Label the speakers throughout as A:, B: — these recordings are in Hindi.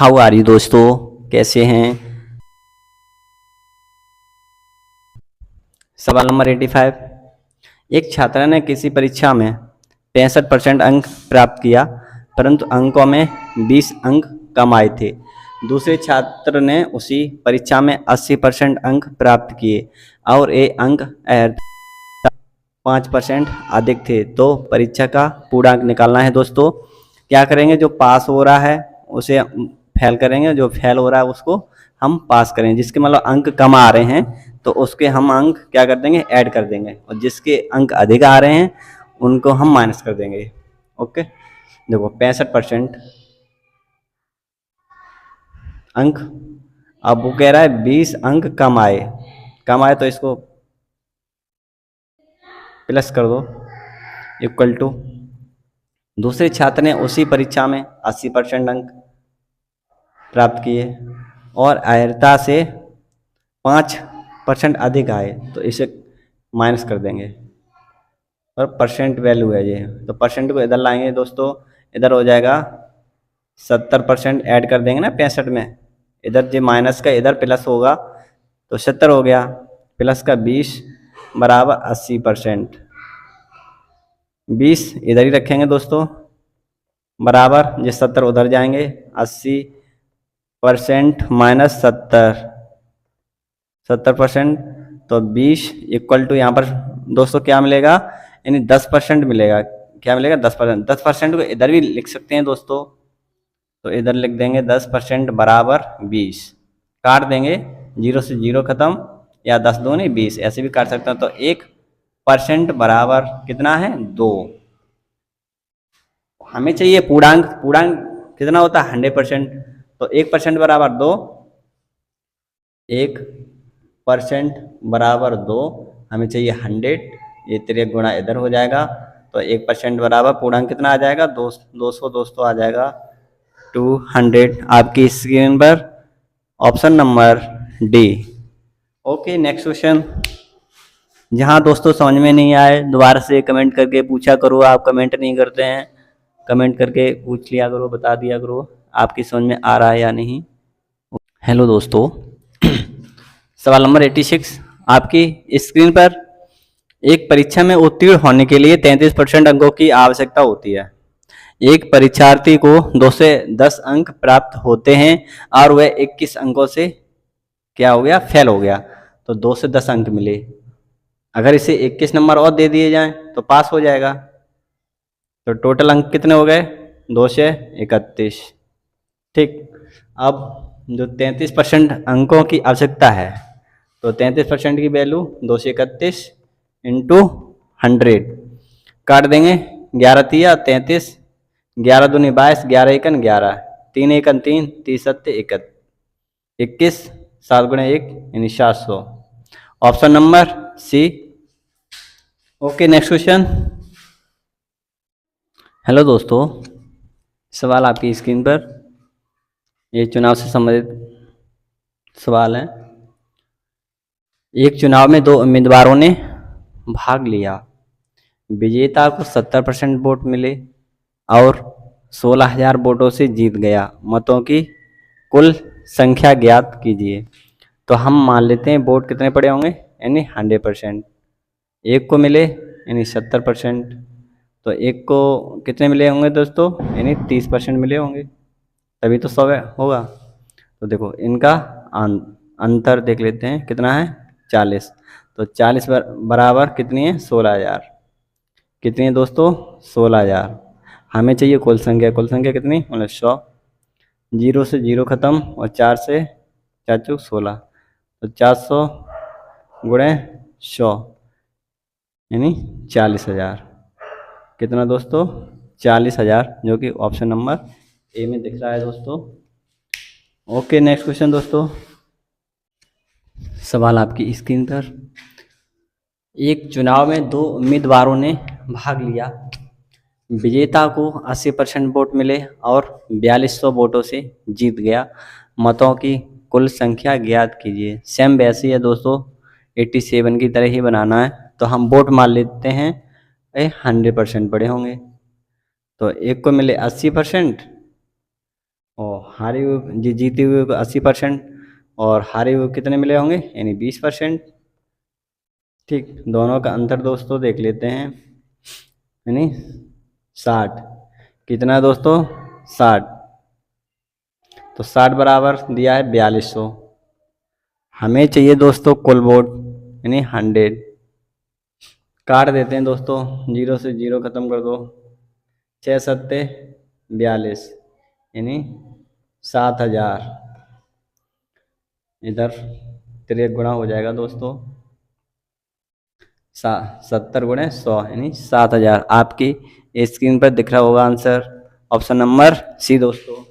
A: हाउ आर यू दोस्तों, कैसे हैं। सवाल नंबर 85। एक छात्र ने किसी परीक्षा में 65% अंक प्राप्त किया, परंतु अंकों में 20 अंक कम आए थे। दूसरे छात्र ने उसी परीक्षा में 80% अंक प्राप्त किए और ये अंक 5% अधिक थे। तो परीक्षा का पूर्णांक निकालना है दोस्तों। क्या करेंगे, जो पास हो रहा है उसे फेल करेंगे, जो फेल हो रहा है उसको हम पास करेंगे। जिसके मतलब अंक कम आ रहे हैं तो उसके हम अंक क्या कर देंगे, ऐड कर देंगे, और जिसके अंक अधिक आ रहे हैं उनको हम माइनस कर देंगे। ओके, देखो 65% अंक, अब वो कह रहा है 20 अंक कम आए तो इसको प्लस कर दो, इक्वल टू दूसरे छात्र ने उसी परीक्षा में 80% अंक प्राप्त किए और अर्हता से 5% अधिक आए, तो इसे माइनस कर देंगे। और परसेंट वैल्यू है ये, तो परसेंट को इधर लाएंगे दोस्तों, इधर हो जाएगा 70%, ऐड कर देंगे ना 65 में, इधर जो माइनस का इधर प्लस होगा तो 70 हो गया, प्लस का 20 बराबर 80%। 20 इधर ही रखेंगे दोस्तों, बराबर ये 70 उधर जाएंगे, 80% माइनस 70% तो 20 इक्वल टू यहाँ पर दोस्तों क्या मिलेगा, यानी 10% मिलेगा। क्या मिलेगा, 10%। 10% को इधर भी लिख सकते हैं दोस्तों, तो इधर लिख देंगे 10% बराबर 20, काट देंगे, 0 से 0 खत्म, या 10 दूनी 20, ऐसे भी काट सकते हैं। तो 1% बराबर कितना है, 2। हमें चाहिए पूर्णांक, पूर्णांक कितना होता है, 100%, तो 1% बराबर 2, 1% बराबर 2, हमें चाहिए 100, ये 3 गुणा इधर हो जाएगा, तो 1% बराबर पूर्णांक कितना आ जाएगा, 200 दोस्तों आ जाएगा 200 आपकी स्क्रीन पर, option number D. Okay, next question. जहाँ दोस्तों समझ में नहीं आए दोबारा से कमेंट करके पूछा करो, आप कमेंट नहीं करते हैं, कमेंट करके पूछ लिया करो, बता दिया करो आपकी समझ में आ रहा है या नहीं। हेलो दोस्तों, सवाल नंबर 86 आपकी स्क्रीन पर। एक परीक्षा में उत्तीर्ण होने के लिए 33% अंकों की आवश्यकता होती है। एक परीक्षार्थी को 2 से 10 अंक प्राप्त होते हैं और वह 21 अंकों से क्या हो गया, फेल हो गया, तो 2 से 10 अंक मिले। अगर इसे 21 नंबर और दे दिए जाएं तो पास हो जाएगा। तो टोटल अंक कितने हो गए, 2 से 31। ठीक, अब जो 33% अंकों की आवश्यकता है, तो 33% की वैल्यू 2 से 31 इंटू 100, काट देंगे, 11 तिया 33, 11 दूनी 22, 11 एकन 11, 3 एकन 3, 30 सत्ते 21, 7 गुणे 1 यानी 700, option number C. Okay, next question. Hello दोस्तों, सवाल आपकी स्क्रीन पर, ये चुनाव से संबंधित सवाल है। एक चुनाव में 2 उम्मीदवारों ने भाग लिया, विजेता को 70% वोट मिले और 16,000 वोटों से जीत गया। मतों की कुल संख्या ज्ञात कीजिए। तो हम मान लेते हैं वोट कितने पड़े होंगे, यानी 100%। एक को मिले यानी 70%, तो एक को कितने मिले होंगे दोस्तों, यानी 30% मिले होंगे, तभी तो 100 होगा। तो देखो इनका अंतर देख लेते हैं कितना है, 40। तो 40 बराबर कितनी है, 16,000। कितनी है दोस्तों, 16,000। हमें चाहिए कुल संख्या, कुल संख्या कितनी, मतलब 100। 0 से 0 खत्म और 4 से 4 चौक 16, तो 400 गुणे 100 यानी 40,000। कितना दोस्तों, 40,000, जो कि ऑप्शन नंबर ए में दिख रहा है दोस्तों। ओके, नेक्स्ट क्वेश्चन दोस्तों। सवाल आपकी स्क्रीन पर। एक चुनाव में 2 उम्मीदवारों ने भाग लिया, विजेता को 80% वोट मिले और 4200 वोटों से जीत गया। मतों की कुल संख्या ज्ञात कीजिए। सेम वैसे ही है दोस्तों, 87 की तरह ही बनाना है। तो हम वोट मान लेते हैं 100% बड़े होंगे, तो एक को मिले 80% और हारे हुए जीते हुए को 80% और हारे हुए कितने मिले होंगे, यानी 20%। ठीक, दोनों का अंतर दोस्तों देख लेते हैं, यानी 60। कितना है दोस्तों, 60। तो 60 बराबर दिया है 4200। हमें चाहिए दोस्तों कुल वोट, यानी 100। काट देते हैं दोस्तों, 0 से 0 खत्म कर दो, 6 सत्ते 42, यानी 7000। इधर 3 गुणा हो जाएगा दोस्तों, 70 गुणे 100 यानी 7000। आपकी स्क्रीन पर दिख रहा होगा आंसर, ऑप्शन नंबर सी दोस्तों।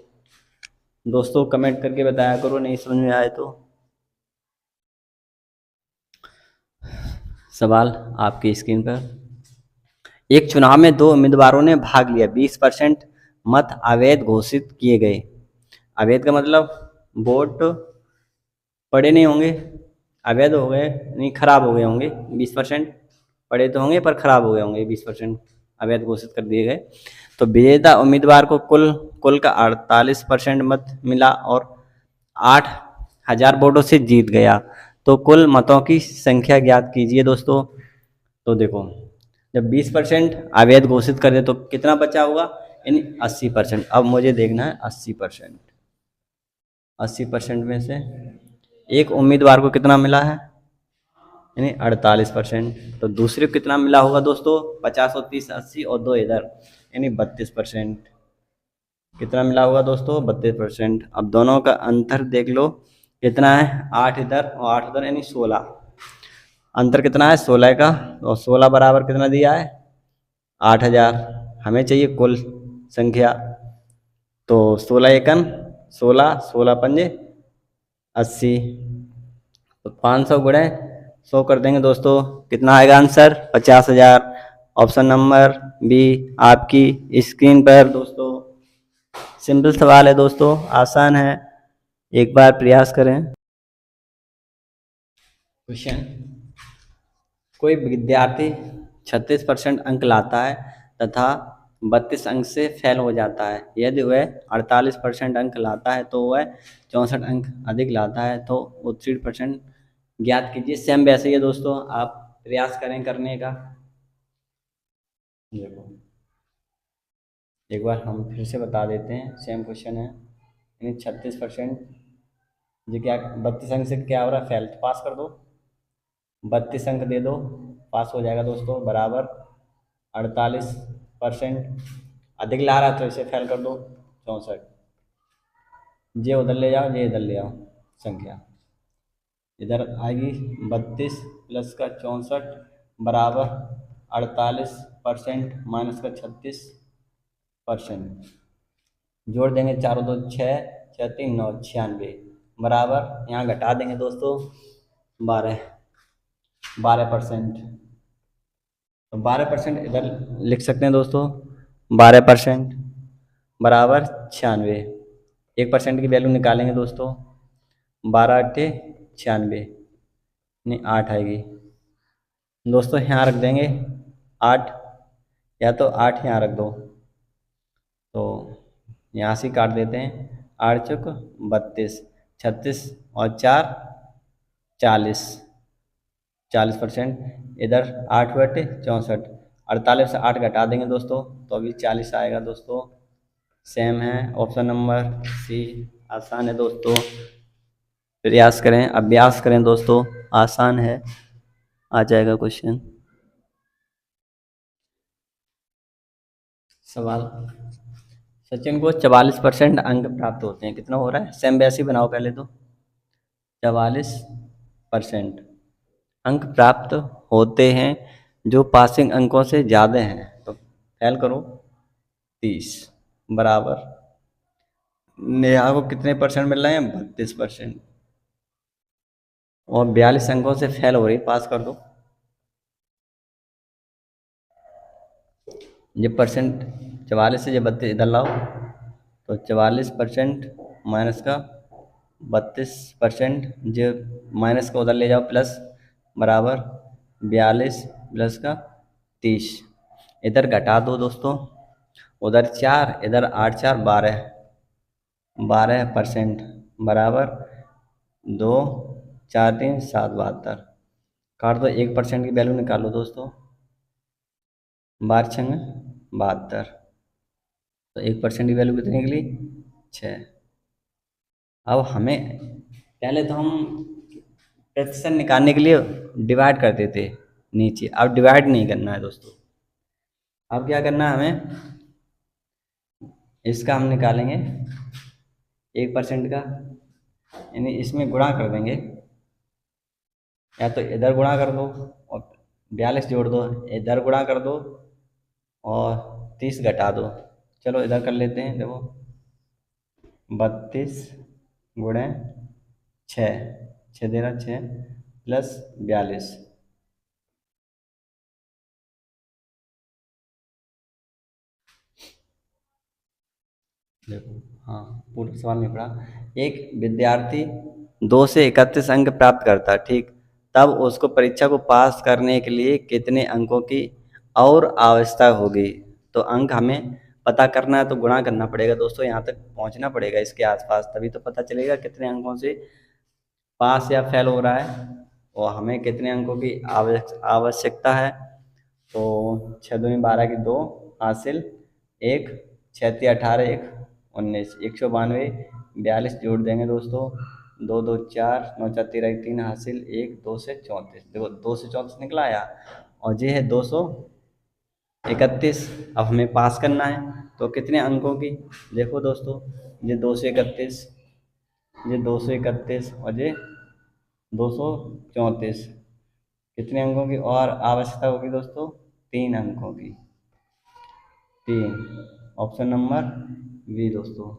A: दोस्तों कमेंट करके बताया करो नहीं समझ में आए तो। सवाल आपकी स्क्रीन पर, एक चुनाव में 2 उम्मीदवारों ने भाग लिया, 20% मत अवैध घोषित किए गए। अवैध का मतलब वोट पड़े नहीं होंगे, अवैध हो गए नहीं, खराब हो गए होंगे। 20% पड़े तो होंगे पर खराब हो गए होंगे, 20% अवैध घोषित कर दिए गए। तो विजेता उम्मीदवार को कुल का 48% मत मिला और 8000 वोटों से जीत गया। तो कुल मतों की संख्या ज्ञात कीजिए दोस्तों। तो देखो, जब 20% अवैध घोषित कर दे तो कितना बचा होगा, यानी 80%। अब मुझे देखना है 80%। 80% में से एक उम्मीदवार को कितना मिला है, यानी 48%। तो दूसरे को कितना मिला होगा दोस्तों, 50 और 30 80 और 2 इधर, यानी 32%। कितना मिला होगा दोस्तों, 32%। अब दोनों का अंतर देख लो, कितना है, 8 इधर और 8 इधर, यानी 16। अंतर कितना है, 16 का, और 16 बराबर कितना दिया है, 8000। हमें चाहिए कुल संख्या। तो 16 एकन 16, 16 पंजे 80। तो 500 गुणे 100 कर देंगे दोस्तों, कितना आएगा आंसर, 50,000। ऑप्शन नंबर बी आपकी स्क्रीन पर दोस्तों। सिंपल सवाल है दोस्तों, आसान है, एक बार प्रयास करें। क्वेश्चन, कोई विद्यार्थी 36% अंक लाता है तथा 32 अंक से फेल हो जाता है। यदि वह 48% अंक लाता है तो वह 64 अंक अधिक लाता है, तो 3% ज्ञात कीजिए। सेम वैसे ही है दोस्तों, आप प्रयास करें करने का। देखो एक बार हम फिर से बता देते हैं, सेम क्वेश्चन है, यानी 36%, जो क्या 32 अंक से क्या हो रहा है, फेल, तो पास कर दो। 32 अंक दे दो, पास हो जाएगा दोस्तों, बराबर 48%। अधिक ला रहा है तो इसे फेल कर दो, 64। ये उधर ले जाओ, ये इधर ले आओ, संख्या इधर आएगी 32 प्लस का 64 बराबर 48% माइनस का 36%। जोड़ देंगे, चारों दो 6, 6 3 9, 96 बराबर, यहाँ घटा देंगे दोस्तों 12%। तो 12% इधर लिख सकते हैं दोस्तों, 12% बराबर 96। 1% की वैल्यू निकालेंगे दोस्तों, 12 अट्ठे 96, नहीं 8 आएगी दोस्तों। यहाँ रख देंगे 8, या तो 8 यहाँ रख दो, तो यहाँ से काट देते हैं, 8 चौक 32, 36 और 4 40, 40%। इधर 8 बटे 64, 48 से 8 घटा देंगे दोस्तों, तो अभी 40 आएगा दोस्तों। सेम है, ऑप्शन नंबर सी आसान है दोस्तों। प्रयास करें, अभ्यास करें दोस्तों, आसान है, आ जाएगा क्वेश्चन। सवाल, सचिन को 44% अंक प्राप्त होते हैं, कितना हो रहा है, सेम वैसे ही बनाओ पहले तो। 44% अंक प्राप्त होते हैं जो पासिंग अंकों से ज़्यादा हैं, तो फेल करो 30 बराबर, नेहा को कितने परसेंट मिल रहे हैं, 32%। और 42 अंकों से फेल हो रही, पास कर दो। ये परसेंट 44 से, ये 32 इधर लाओ, तो 44% माइनस का 32%, जो माइनस का उधर ले जाओ प्लस, बराबर 42 प्लस का 30। इधर घटा दो दोस्तों, उधर 4 इधर 8 4 12, 12% बराबर 2, 4, 3, 7, 72। काट दो, 1% की वैल्यू निकालो दोस्तों। 12×6 = 72। तो 1% की वैल्यू कितनी निकली? 6। अब हमें पहले तो हम प्रतिशत निकालने के लिए डिवाइड करते थे नीचे, अब डिवाइड नहीं करना है दोस्तों। अब क्या करना है हमें, इसका हम निकालेंगे 1% का, यानी इसमें गुणा कर देंगे, या तो इधर गुणा कर दो और 42 जोड़ दो, इधर गुणा कर दो और 30 घटा दो। चलो इधर कर लेते हैं, देखो 32 × 6, 6×6 प्लस 42। देखो, हाँ, पूरा सवाल नहीं पढ़ा। एक विद्यार्थी 2 से 31 अंक प्राप्त करता है, ठीक, तब उसको परीक्षा को पास करने के लिए कितने अंकों की और आवश्यकता होगी? तो अंक हमें पता करना है, तो गुणा करना पड़ेगा दोस्तों, यहाँ तक पहुँचना पड़ेगा इसके आसपास, तभी तो पता चलेगा कितने अंकों से पास या फेल हो रहा है और हमें कितने अंकों की आवश्यकता है। तो 6×2 = 12 की 2 हासिल 1, 6×3 = 18, 1 19, 192, 42 जोड़ देंगे दोस्तों, 2 2 4, 9 4 13 हासिल 1, 2 से 34। देखो 2 से 34 निकला आया, और ये है 231। अब हमें पास करना है, तो कितने अंकों की? देखो दोस्तों, ये 231, ये 231 और ये 234, कितने अंकों की और आवश्यकता होगी दोस्तों? 3 अंकों की। 3, ऑप्शन नंबर बी दोस्तों।